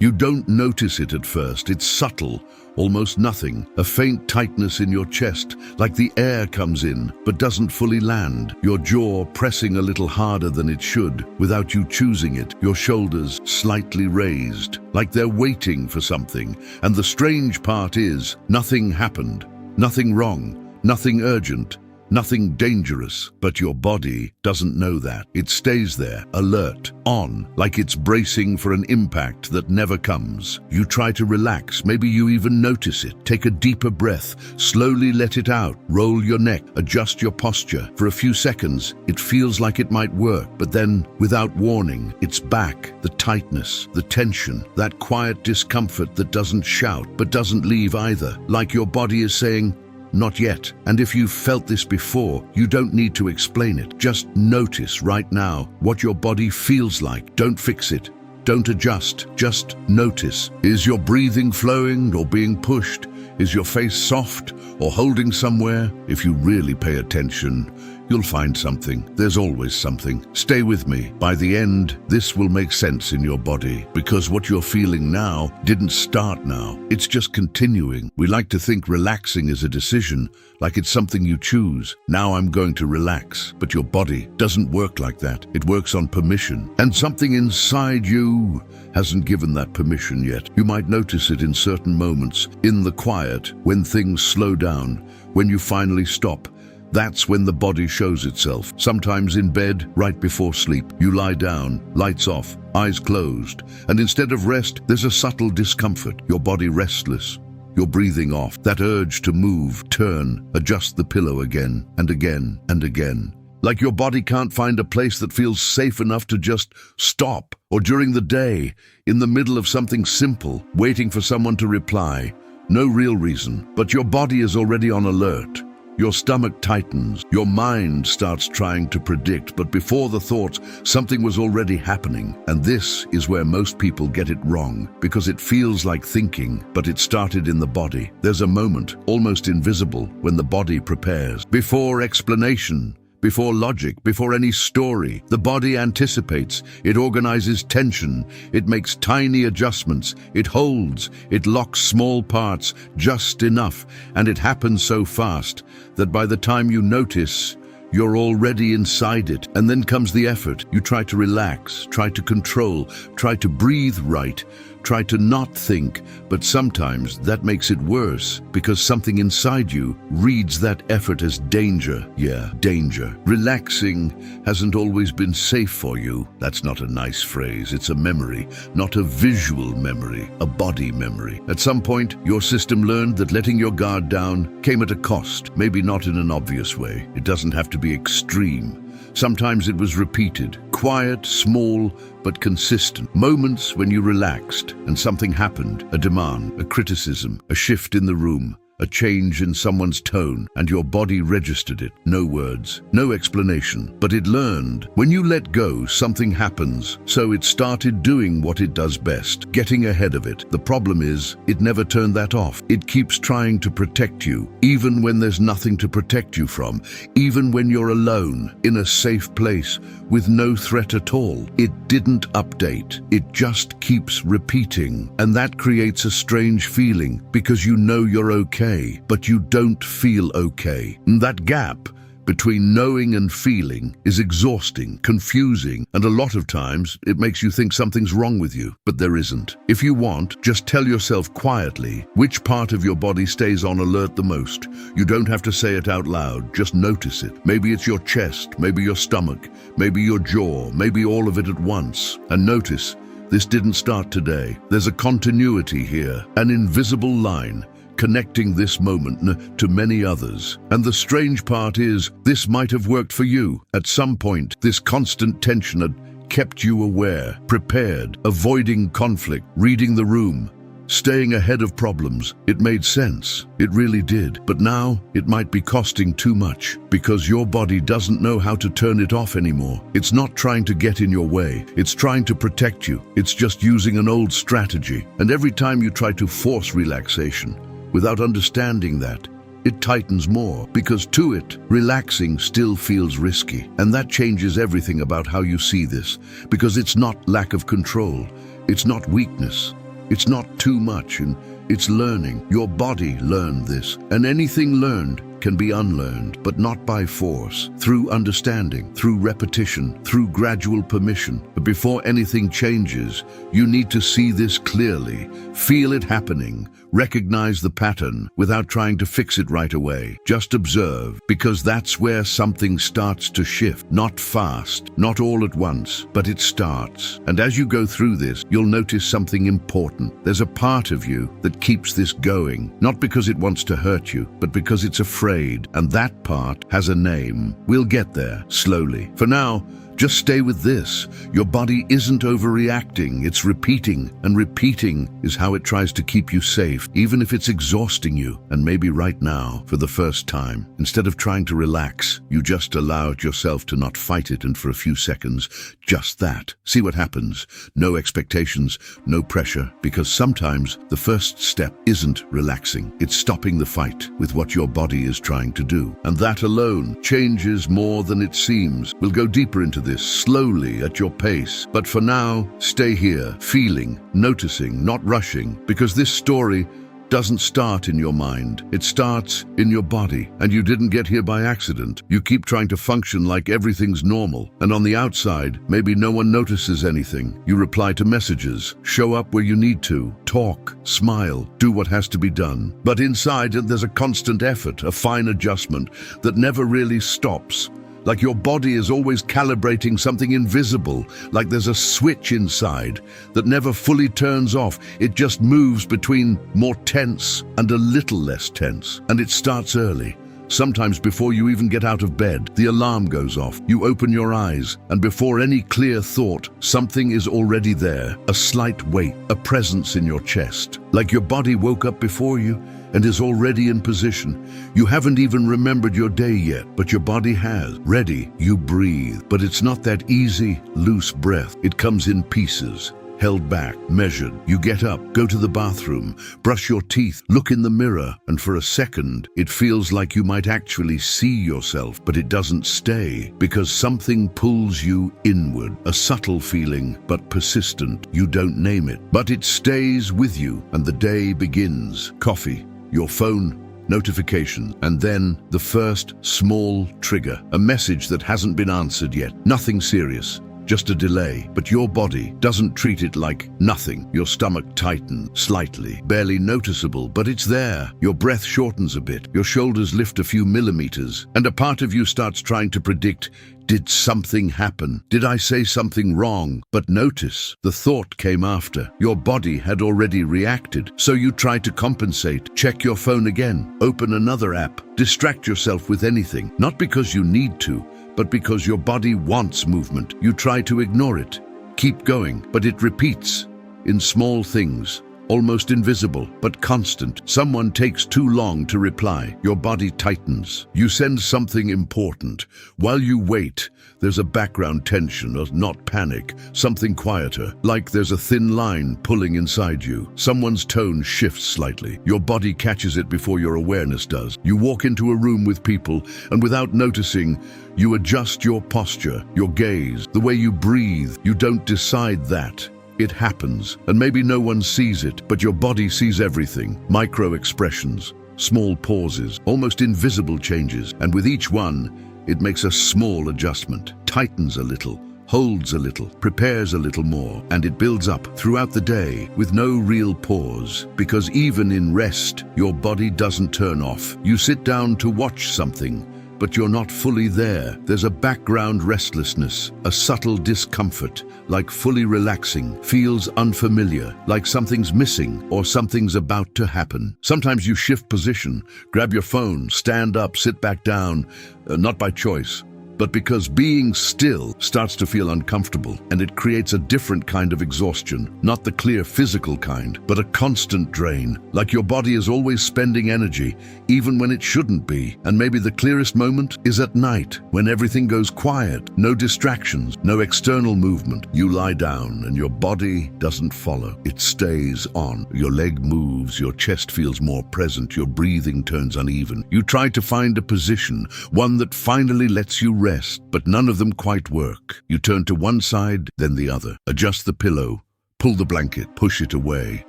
You don't notice it at first. It's subtle, almost nothing. A faint tightness in your chest, like the air comes in, but doesn't fully land. Your jaw pressing a little harder than it should, without you choosing it. Your shoulders slightly raised, like they're waiting for something. And the strange part is, nothing happened. Nothing wrong, nothing urgent. Nothing dangerous, but your body doesn't know that. It stays there, alert, on, like it's bracing for an impact that never comes. You try to relax, maybe you even notice it. Take a deeper breath, slowly let it out. Roll your neck, adjust your posture. For a few seconds, it feels like it might work, but then, without warning, it's back. The tightness, the tension, that quiet discomfort that doesn't shout, but doesn't leave either. Like your body is saying, not yet. And if you've felt this before, you don't need to explain it. Just notice right now what your body feels like. Don't fix it. Don't adjust. Just notice. Is your breathing flowing or being pushed? Is your face soft or holding somewhere? If you really pay attention, you'll find something. There's always something. Stay with me. By the end, this will make sense in your body, because what you're feeling now didn't start now. It's just continuing. We like to think relaxing is a decision, like it's something you choose. Now I'm going to relax. But your body doesn't work like that. It works on permission. And something inside you hasn't given that permission yet. You might notice it in certain moments, in the quiet, when things slow down, when you finally stop. That's when the body shows itself. Sometimes in bed, right before sleep. You lie down, lights off, eyes closed, and instead of rest, there's a subtle discomfort. Your body restless. Your breathing off. That urge to move, turn, adjust the pillow again and again and again. Like your body can't find a place that feels safe enough to just stop. Or during the day, in the middle of something simple, waiting for someone to reply. No real reason, but your body is already on alert. Your stomach tightens, your mind starts trying to predict, but before the thoughts, something was already happening. And this is where most people get it wrong, because it feels like thinking, but it started in the body. There's a moment, almost invisible, when the body prepares. Before explanation, before logic, before any story, the body anticipates, it organizes tension, it makes tiny adjustments, it holds, it locks small parts just enough, and it happens so fast that by the time you notice, you're already inside it. And then comes the effort. You try to relax, try to control, try to breathe right, try to not think, but sometimes that makes it worse because something inside you reads that effort as danger. Yeah, danger. Relaxing hasn't always been safe for you. That's not a nice phrase. It's a memory, not a visual memory, a body memory. At some point, your system learned that letting your guard down came at a cost, maybe not in an obvious way. It doesn't have to be extreme. Sometimes it was repeated, quiet, small, but consistent. Moments when you relaxed and something happened, a demand, a criticism, a shift in the room, a change in someone's tone, and your body registered it. No words, no explanation, but it learned. When you let go, something happens. So it started doing what it does best, getting ahead of it. The problem is, it never turned that off. It keeps trying to protect you, even when there's nothing to protect you from, even when you're alone, in a safe place, with no threat at all. It didn't update. It just keeps repeating. And that creates a strange feeling, because you know you're okay, but you don't feel okay. And that gap between knowing and feeling is exhausting, confusing, and a lot of times it makes you think something's wrong with you, but there isn't. If you want, just tell yourself quietly which part of your body stays on alert the most. You don't have to say it out loud, just notice it. Maybe it's your chest, maybe your stomach, maybe your jaw, maybe all of it at once. And notice, this didn't start today. There's a continuity here, an invisible line, connecting this moment to many others. And the strange part is, this might have worked for you. At some point, this constant tension had kept you aware, prepared, avoiding conflict, reading the room, staying ahead of problems. It made sense. It really did. But now, it might be costing too much, because your body doesn't know how to turn it off anymore. It's not trying to get in your way. It's trying to protect you. It's just using an old strategy. And every time you try to force relaxation, without understanding that, it tightens more, because to it, relaxing still feels risky. And that changes everything about how you see this, because it's not lack of control, it's not weakness, It's not too much, and it's learning. Your body learned this, and anything learned can be unlearned, but not by force, through understanding, through repetition, through gradual permission. But before anything changes, you need to see this clearly, feel it happening, recognize the pattern without trying to fix it right away. Just observe, because that's where something starts to shift. Not fast, not all at once, but it starts. And as you go through this, you'll notice something important. There's a part of you that keeps this going, not because it wants to hurt you, but because it's afraid. And that part has a name. We'll get there, slowly. For now, just stay with this. Your body isn't overreacting, it's repeating, and repeating is how it tries to keep you safe, even if it's exhausting you. And maybe right now, for the first time, instead of trying to relax, you just allowed yourself to not fight it, and for a few seconds, just that. See what happens. No expectations, no pressure, because sometimes the first step isn't relaxing. It's stopping the fight with what your body is trying to do. And that alone changes more than it seems. We'll go deeper into this slowly at your pace. But for now, stay here, feeling, noticing, not rushing, because this story doesn't start in your mind. It starts in your body, and you didn't get here by accident. You keep trying to function like everything's normal, and on the outside, maybe no one notices anything. You reply to messages, show up where you need to, talk, smile, do what has to be done. But inside, there's a constant effort, a fine adjustment that never really stops. Like your body is always calibrating something invisible, like there's a switch inside that never fully turns off. It just moves between more tense and a little less tense. And it starts early. Sometimes before you even get out of bed, the alarm goes off. You open your eyes, and before any clear thought, something is already there. A slight weight, a presence in your chest. Like your body woke up before you and is already in position. You haven't even remembered your day yet, but your body has. Ready, you breathe. But it's not that easy, loose breath. It comes in pieces. Held back, measured. You get up, go to the bathroom, brush your teeth, look in the mirror, and for a second, it feels like you might actually see yourself, but it doesn't stay, because something pulls you inward. A subtle feeling, but persistent. You don't name it, but it stays with you, and the day begins. Coffee, your phone, notification, and then the first small trigger. A message that hasn't been answered yet. Nothing serious. Just a delay, but your body doesn't treat it like nothing. Your stomach tightens slightly, barely noticeable, but it's there. Your breath shortens a bit, your shoulders lift a few millimeters, and a part of you starts trying to predict, did something happen? Did I say something wrong? But notice, the thought came after. Your body had already reacted, so you try to compensate. Check your phone again, open another app, distract yourself with anything, not because you need to, but because your body wants movement. You try to ignore it, keep going, but it repeats in small things, almost invisible, but constant. Someone takes too long to reply. Your body tightens. You send something important. While you wait, there's a background tension, or not panic, something quieter, like there's a thin line pulling inside you. Someone's tone shifts slightly. Your body catches it before your awareness does. You walk into a room with people, and without noticing, you adjust your posture, your gaze, the way you breathe. You don't decide that. It happens, and maybe no one sees it, but your body sees everything. Micro expressions, small pauses, almost invisible changes, and with each one, it makes a small adjustment, tightens a little, holds a little, prepares a little more, and it builds up throughout the day with no real pause, because even in rest, your body doesn't turn off. You sit down to watch something, but you're not fully there. There's a background restlessness, a subtle discomfort, like fully relaxing, feels unfamiliar, like something's missing or something's about to happen. Sometimes you shift position, grab your phone, stand up, sit back down, not by choice, but because being still starts to feel uncomfortable, and it creates a different kind of exhaustion, not the clear physical kind, but a constant drain, like your body is always spending energy, even when it shouldn't be. And maybe the clearest moment is at night, when everything goes quiet, no distractions, no external movement. You lie down, and your body doesn't follow. It stays on. Your leg moves, your chest feels more present, your breathing turns uneven. You try to find a position, one that finally lets you rest, but none of them quite work. You turn to one side, then the other. Adjust the pillow, Pull the blanket, push it away,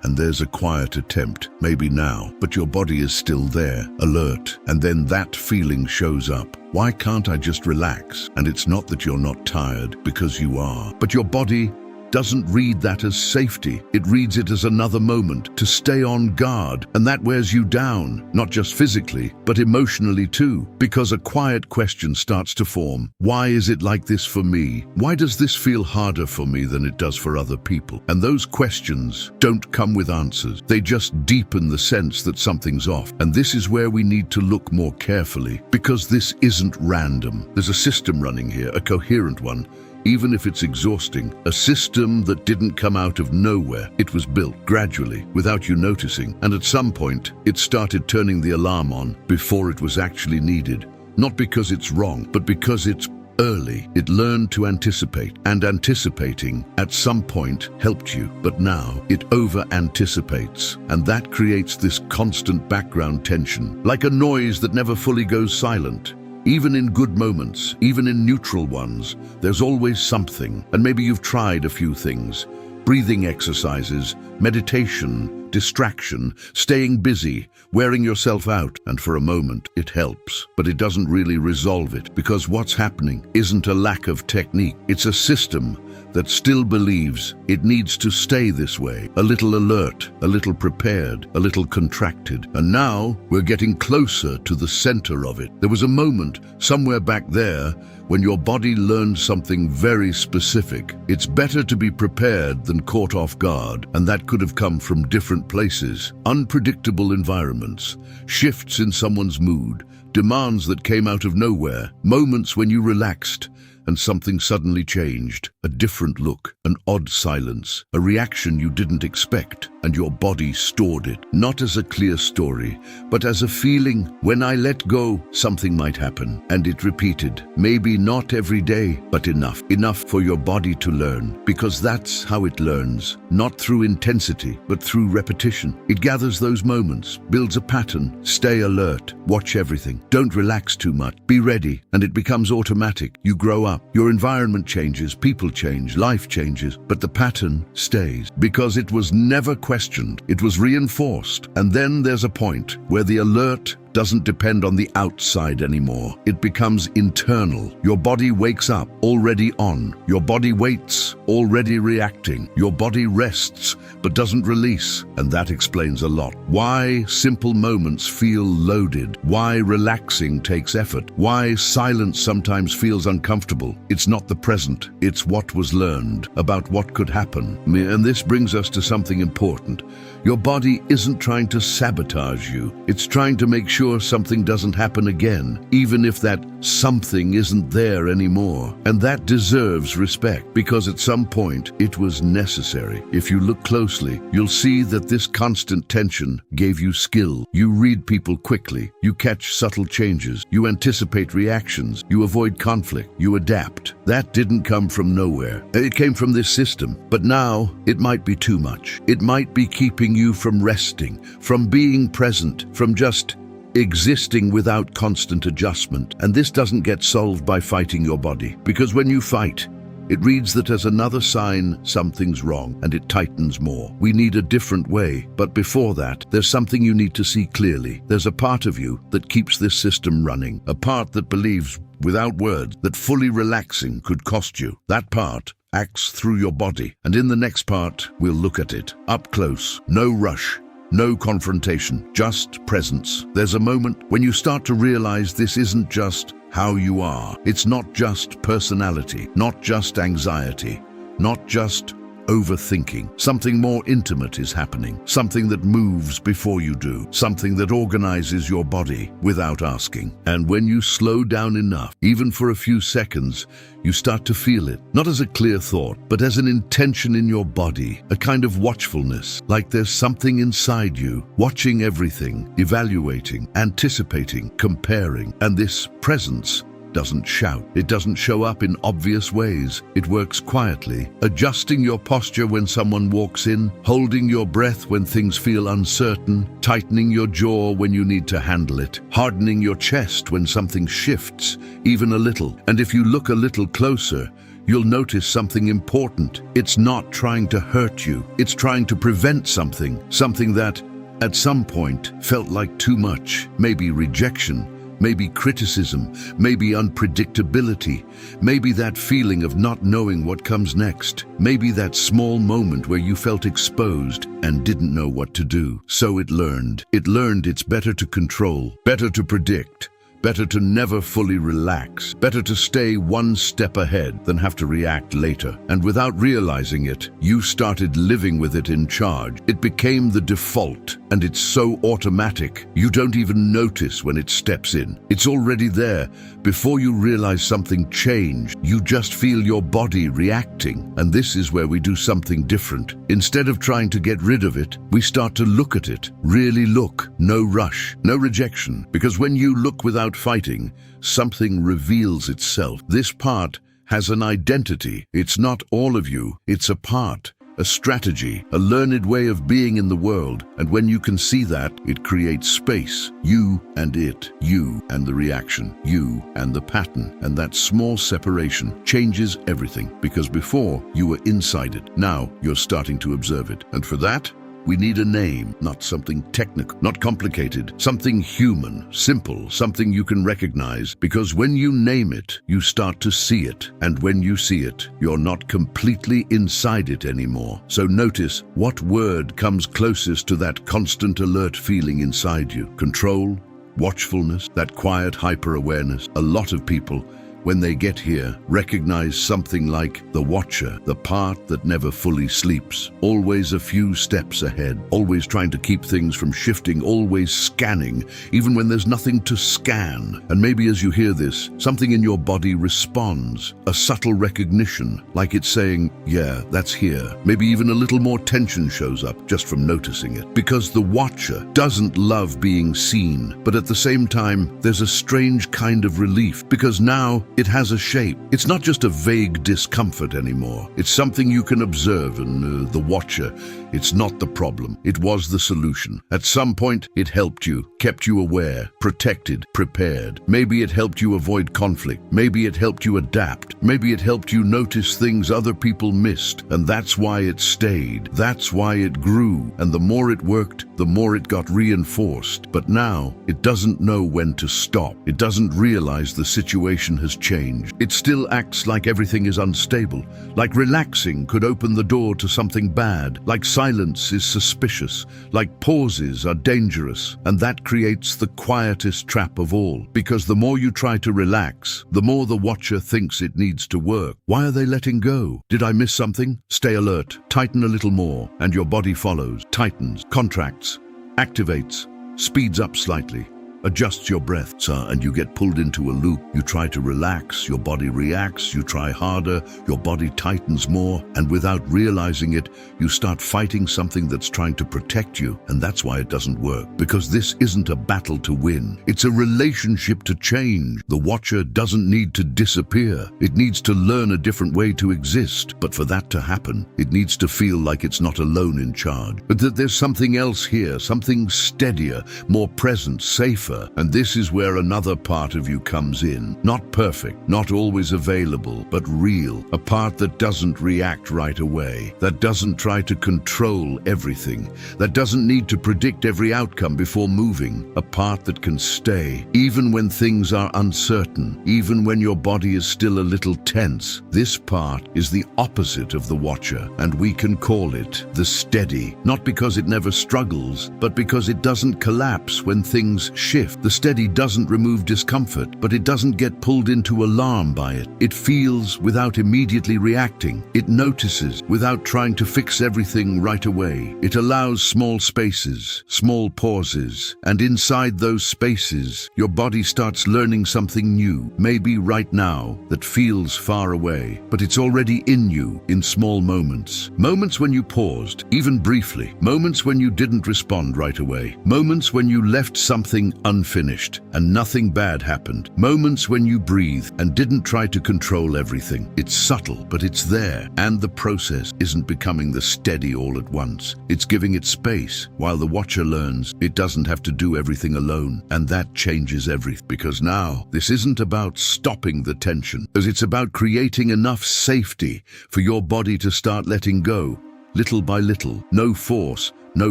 and there's a quiet attempt, maybe now, but your body is still there, alert, and then that feeling shows up. Why can't I just relax? And it's not that you're not tired, because you are, but your body doesn't read that as safety. It reads it as another moment to stay on guard, and that wears you down, not just physically, but emotionally too, because a quiet question starts to form. Why is it like this for me? Why does this feel harder for me than it does for other people? And those questions don't come with answers. They just deepen the sense that something's off. And this is where we need to look more carefully, because this isn't random. There's a system running here, a coherent one, even if it's exhausting, a system that didn't come out of nowhere. It was built gradually, without you noticing, and at some point, it started turning the alarm on before it was actually needed. Not because it's wrong, but because it's early. It learned to anticipate, and anticipating at some point helped you, but now it over-anticipates, and that creates this constant background tension, like a noise that never fully goes silent. Even in good moments, even in neutral ones, there's always something. And maybe you've tried a few things. Breathing exercises, meditation, distraction, staying busy, wearing yourself out, and for a moment it helps. But it doesn't really resolve it, because what's happening isn't a lack of technique. It's a system that still believes it needs to stay this way, a little alert, a little prepared, a little contracted. And now we're getting closer to the center of it. There was a moment somewhere back there when your body learned something very specific. It's better to be prepared than caught off guard, and that could have come from different places, unpredictable environments, shifts in someone's mood, demands that came out of nowhere, moments when you relaxed and something suddenly changed, a different look, an odd silence, a reaction you didn't expect, and your body stored it, not as a clear story, but as a feeling. When I let go, something might happen, and it repeated, maybe not every day, but enough for your body to learn, because that's how it learns, not through intensity, but through repetition. It gathers those moments, builds a pattern, stay alert, watch everything, don't relax too much, be ready, and it becomes automatic. You grow up. Your environment changes, people change, life changes, but the pattern stays because it was never questioned, it was reinforced. And then there's a point where the alert doesn't depend on the outside anymore. It becomes internal. Your body wakes up, already on. Your body waits, already reacting. Your body rests, but doesn't release. And that explains a lot. Why simple moments feel loaded. Why relaxing takes effort. Why silence sometimes feels uncomfortable. It's not the present. It's what was learned about what could happen. And this brings us to something important. Your body isn't trying to sabotage you. It's trying to make sure something doesn't happen again, even if that something isn't there anymore. And that deserves respect, because at some point it was necessary. If you look closely, you'll see that this constant tension gave you skill. You read people quickly, you catch subtle changes, you anticipate reactions, you avoid conflict, you adapt. That didn't come from nowhere. It came from this system. But now it might be too much. It might be keeping you from resting, from being present, from just existing without constant adjustment. And this doesn't get solved by fighting your body, because when you fight, it reads that as another sign something's wrong, and it tightens more. We need a different way, but before that, there's something you need to see clearly. There's a part of you that keeps this system running, a part that believes, without words, that fully relaxing could cost you. That part acts through your body, and in the next part, we'll look at it up close. No rush. No confrontation, just presence. There's a moment when you start to realize this isn't just how you are. It's not just personality, not just anxiety, not just overthinking. Something more intimate is happening, something that moves before you do, something that organizes your body without asking. And when you slow down enough, even for a few seconds, you start to feel it, not as a clear thought, but as an intention in your body, a kind of watchfulness, like there's something inside you, watching everything, evaluating, anticipating, comparing. And this presence doesn't shout. It doesn't show up in obvious ways. It works quietly, adjusting your posture when someone walks in, holding your breath when things feel uncertain, tightening your jaw when you need to handle it, hardening your chest when something shifts, even a little. And if you look a little closer, you'll notice something important. It's not trying to hurt you. It's trying to prevent something that, at some point, felt like too much. Maybe rejection, maybe criticism, maybe unpredictability, maybe that feeling of not knowing what comes next, maybe that small moment where you felt exposed and didn't know what to do. So it learned. It learned it's better to control, better to predict, better to never fully relax, better to stay one step ahead than have to react later. And without realizing it, you started living with it in charge. It became the default, and it's so automatic, you don't even notice when it steps in. It's already there. Before you realize something changed, you just feel your body reacting. And this is where we do something different. Instead of trying to get rid of it, we start to look at it. Really look. No rush, no rejection. Because when you look without fighting, something reveals itself. This part has an identity. It's not all of you, it's a part, a strategy, a learned way of being in the world. And when you can see that, it creates space. You and it, you and the reaction, you and the pattern. And that small separation changes everything, because before you were inside it. Now you're starting to observe it. And for that, we need a name, not something technical, not complicated, something human, simple, something you can recognize. Because when you name it, you start to see it. And when you see it, you're not completely inside it anymore. So notice what word comes closest to that constant alert feeling inside you. Control, watchfulness, that quiet hyper-awareness. A lot of people, when they get here, recognize something like the watcher, the part that never fully sleeps, always a few steps ahead, always trying to keep things from shifting, always scanning, even when there's nothing to scan. And maybe as you hear this, something in your body responds, a subtle recognition, like it's saying, yeah, that's here. Maybe even a little more tension shows up just from noticing it. Because the watcher doesn't love being seen, but at the same time, there's a strange kind of relief, because now it has a shape. It's not just a vague discomfort anymore. It's something you can observe, and the watcher, it's not the problem. It was the solution. At some point, it helped you, kept you aware, protected, prepared. Maybe it helped you avoid conflict. Maybe it helped you adapt. Maybe it helped you notice things other people missed. And that's why it stayed. That's why it grew. And the more it worked, the more it got reinforced. But now, it doesn't know when to stop. It doesn't realize the situation has changed. It still acts like everything is unstable, like relaxing could open the door to something bad, like silence is suspicious, like pauses are dangerous. And that creates the quietest trap of all, because the more you try to relax, the more the watcher thinks it needs to work. Why are they letting go? Did I miss something? Stay alert, tighten a little more, and your body follows, tightens, contracts, activates, speeds up slightly, adjusts your breath, and you get pulled into a loop. You try to relax, your body reacts, you try harder, your body tightens more, and without realizing it, you start fighting something that's trying to protect you. And that's why it doesn't work, because this isn't a battle to win. It's a relationship to change. The watcher doesn't need to disappear. It needs to learn a different way to exist. But for that to happen, it needs to feel like it's not alone in charge, but that there's something else here, something steadier, more present, safer. And this is where another part of you comes in. Not perfect, not always available, but real. A part that doesn't react right away, that doesn't try to control everything, that doesn't need to predict every outcome before moving. A part that can stay, even when things are uncertain, even when your body is still a little tense. This part is the opposite of the watcher, and we can call it the steady. Not because it never struggles, but because it doesn't collapse when things shift. The steady doesn't remove discomfort, but it doesn't get pulled into alarm by it. It feels without immediately reacting. It notices without trying to fix everything right away. It allows small spaces, small pauses, and inside those spaces, your body starts learning something new, maybe right now, that feels far away, but it's already in you in small moments. Moments when you paused, even briefly. Moments when you didn't respond right away. Moments when you left something unfinished and nothing bad happened. Moments when you breathe and didn't try to control everything. It's subtle, but it's there. And the process isn't becoming the steady all at once. It's giving it space. While the watcher learns, it doesn't have to do everything alone. And that changes everything. Because now, this isn't about stopping the tension, as it's about creating enough safety for your body to start letting go, little by little. No force, no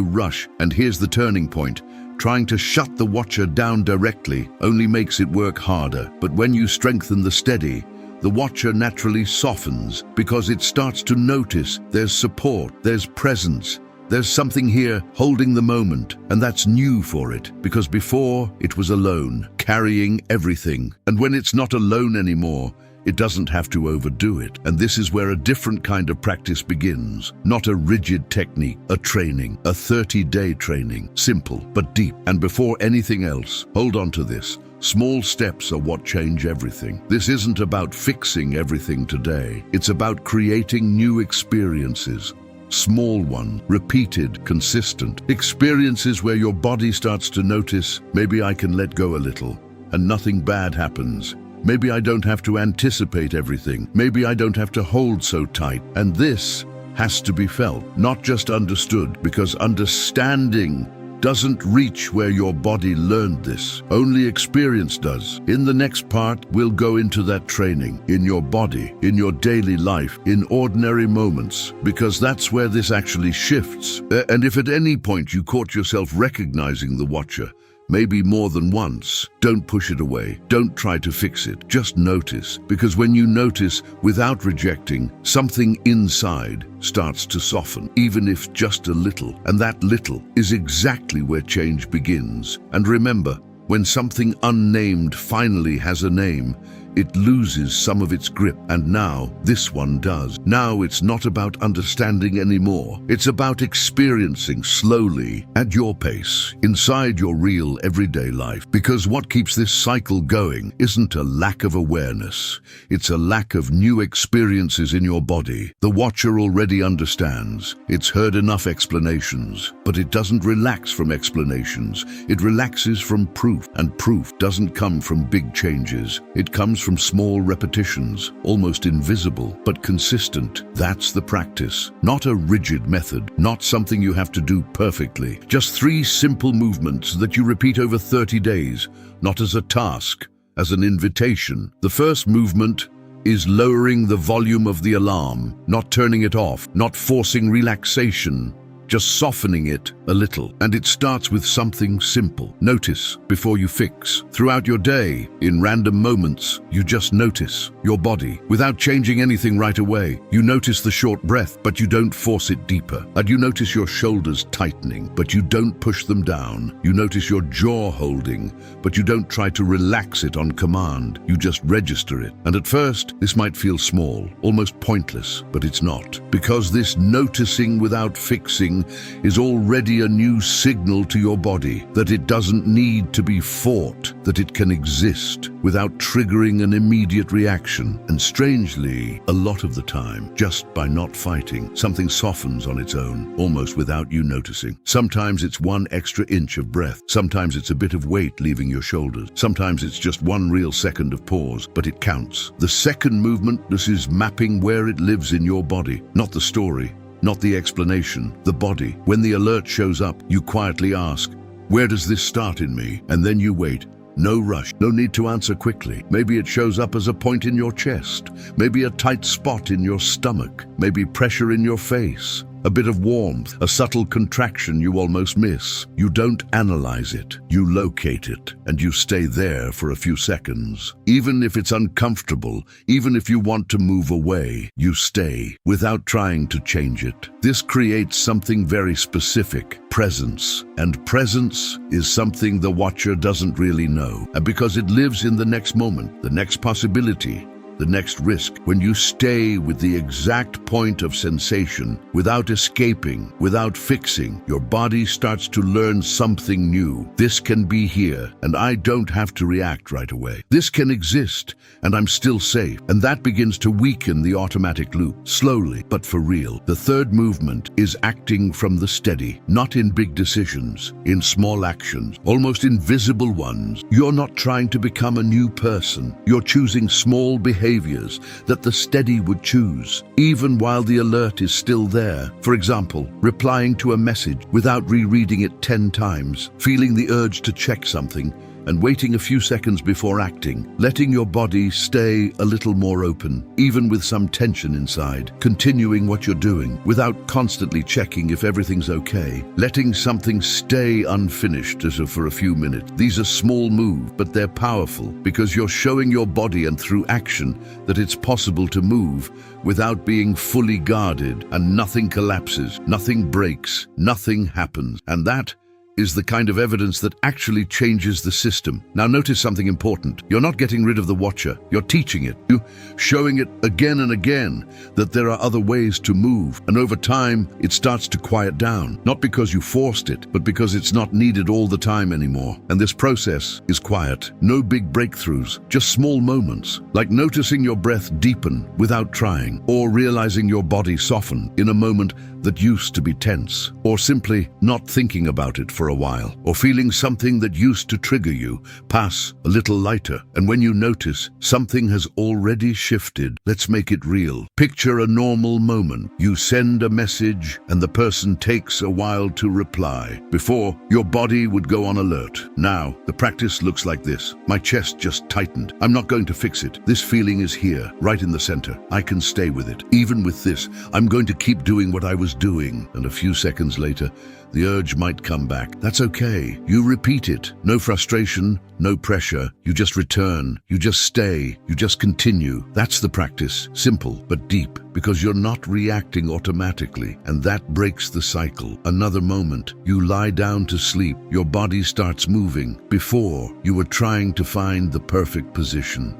rush. And here's the turning point. Trying to shut the watcher down directly only makes it work harder. But when you strengthen the steady, the watcher naturally softens because it starts to notice there's support, there's presence, there's something here holding the moment. And that's new for it, because before it was alone, carrying everything. And when it's not alone anymore, it doesn't have to overdo it. And this is where a different kind of practice begins. Not a rigid technique, a training, a 30-day training. Simple, but deep. And before anything else, hold on to this. Small steps are what change everything. This isn't about fixing everything today. It's about creating new experiences. Small one, repeated, consistent. Experiences where your body starts to notice, maybe I can let go a little, and nothing bad happens. Maybe I don't have to anticipate everything. Maybe I don't have to hold so tight. And this has to be felt, not just understood, because understanding doesn't reach where your body learned this. Only experience does. In the next part, we'll go into that training, in your body, in your daily life, in ordinary moments, because that's where this actually shifts. And if at any point you caught yourself recognizing the watcher, maybe more than once, don't push it away. Don't try to fix it. Just notice. Because when you notice without rejecting, something inside starts to soften, even if just a little. And that little is exactly where change begins. And remember, when something unnamed finally has a name, it loses some of its grip, and now this one does. Now it's not about understanding anymore. It's about experiencing slowly, at your pace, inside your real everyday life. Because what keeps this cycle going isn't a lack of awareness. It's a lack of new experiences in your body. The watcher already understands. It's heard enough explanations, but it doesn't relax from explanations. It relaxes from proof, and proof doesn't come from big changes. It comes from small repetitions, almost invisible, but consistent. That's the practice. Not a rigid method, not something you have to do perfectly. Just 3 simple movements that you repeat over 30 days, not as a task, as an invitation. The first movement is lowering the volume of the alarm, not turning it off, not forcing relaxation, just softening it a little. And it starts with something simple. Notice before you fix. Throughout your day, in random moments, you just notice your body without changing anything right away. You notice the short breath, but you don't force it deeper. And you notice your shoulders tightening, but you don't push them down. You notice your jaw holding, but you don't try to relax it on command. You just register it. And at first, this might feel small, almost pointless, but it's not. Because this noticing without fixing is already a new signal to your body that it doesn't need to be fought, that it can exist without triggering an immediate reaction. And strangely, a lot of the time, just by not fighting, something softens on its own, almost without you noticing. Sometimes it's 1 extra inch of breath. Sometimes it's a bit of weight leaving your shoulders. Sometimes it's just 1 real second of pause, but it counts. The second movement, this is mapping where it lives in your body, not the story, not the explanation, the body. When the alert shows up, you quietly ask, where does this start in me? And then you wait. No rush, no need to answer quickly. Maybe it shows up as a point in your chest, maybe a tight spot in your stomach, maybe pressure in your face, a bit of warmth, a subtle contraction you almost miss. You don't analyze it, you locate it, and you stay there for a few seconds. Even if it's uncomfortable, even if you want to move away, you stay, without trying to change it. This creates something very specific, presence. And presence is something the watcher doesn't really know. And because it lives in the next moment, the next possibility, the next risk. When you stay with the exact point of sensation, without escaping, without fixing, your body starts to learn something new. This can be here, and I don't have to react right away. This can exist, and I'm still safe. And that begins to weaken the automatic loop, slowly, but for real. The third movement is acting from the steady, not in big decisions, in small actions, almost invisible ones. You're not trying to become a new person. You're choosing small behaviors that the steady would choose, even while the alert is still there. For example, replying to a message without rereading it 10 times, feeling the urge to check something, and waiting a few seconds before acting, letting your body stay a little more open, even with some tension inside, continuing what you're doing without constantly checking if everything's okay, letting something stay unfinished for a few minutes. These are small moves, but they're powerful because you're showing your body and through action that it's possible to move without being fully guarded, and nothing collapses, nothing breaks, nothing happens. And that is the kind of evidence that actually changes the system. Now notice something important. You're not getting rid of the watcher, you're teaching it. You're showing it again and again that there are other ways to move. And over time, it starts to quiet down. Not because you forced it, but because it's not needed all the time anymore. And this process is quiet. No big breakthroughs, just small moments. Like noticing your breath deepen without trying, or realizing your body soften in a moment that used to be tense, or simply not thinking about it for a while, or feeling something that used to trigger you pass a little lighter. And when you notice something has already shifted, let's make it real. Picture a normal moment. You send a message and the person takes a while to reply. Before, your body would go on alert. Now, the practice looks like this. My chest just tightened. I'm not going to fix it. This feeling is here, right in the center. I can stay with it. Even with this, I'm going to keep doing what I was doing. And a few seconds later, the urge might come back. That's okay. You repeat it. No frustration, no pressure. You just return. You just stay. You just continue. That's the practice. Simple, but deep, because you're not reacting automatically. And that breaks the cycle. Another moment, you lie down to sleep. Your body starts moving. Before, you were trying to find the perfect position.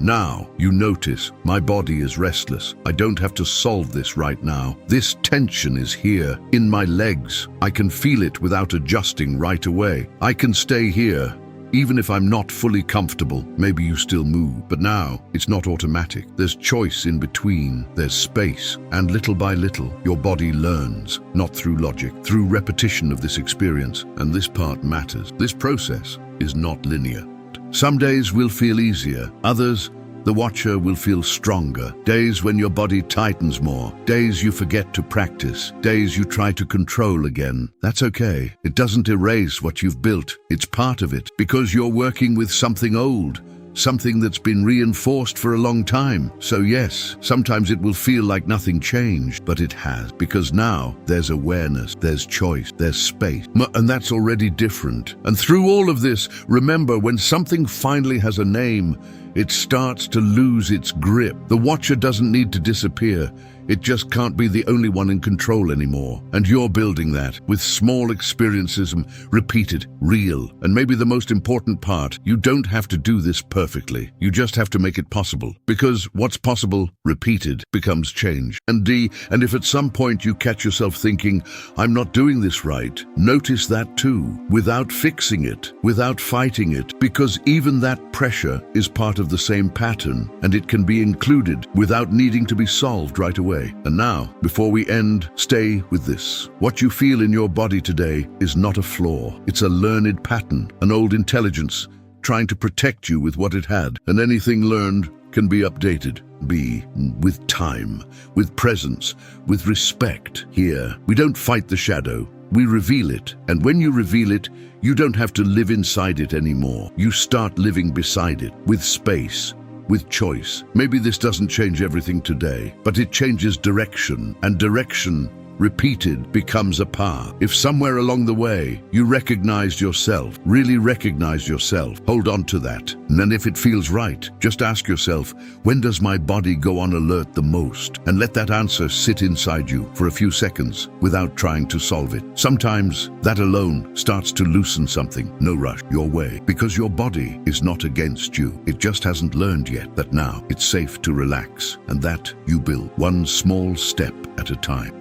Now, you notice, my body is restless. I don't have to solve this right now. This tension is here, in my legs. I can feel it without adjusting right away. I can stay here, even if I'm not fully comfortable. Maybe you still move, but now it's not automatic. There's choice in between, there's space, and little by little, your body learns, not through logic, through repetition of this experience. And this part matters. This process is not linear. Some days will feel easier, others the watcher will feel stronger. Days when your body tightens more. Days you forget to practice. Days you try to control again. That's okay. It doesn't erase what you've built. It's part of it, because you're working with something old, something that's been reinforced for a long time. So yes, sometimes it will feel like nothing changed, but it has, because now there's awareness, there's choice, there's space, and that's already different. And through all of this, remember, when something finally has a name, it starts to lose its grip. The watcher doesn't need to disappear. It just can't be the only one in control anymore. And you're building that with small experiences, repeated, real. And maybe the most important part, you don't have to do this perfectly. You just have to make it possible. Because what's possible, repeated, becomes change. And if at some point you catch yourself thinking, I'm not doing this right, notice that too, without fixing it, without fighting it. Because even that pressure is part of the same pattern, and it can be included without needing to be solved right away. And now, before we end, stay with this. What you feel in your body today is not a flaw. It's a learned pattern, an old intelligence trying to protect you with what it had. And anything learned can be updated. Be with time, with presence, with respect. Here, we don't fight the shadow. We reveal it. And when you reveal it, you don't have to live inside it anymore. You start living beside it, with space, with choice. Maybe this doesn't change everything today, but it changes direction, and direction repeated, becomes a power. If somewhere along the way you recognized yourself, really recognized yourself, hold on to that. And then if it feels right, just ask yourself, when does my body go on alert the most? And let that answer sit inside you for a few seconds without trying to solve it. Sometimes that alone starts to loosen something. No rush, your way, because your body is not against you. It just hasn't learned yet that now it's safe to relax, and that you build one small step at a time.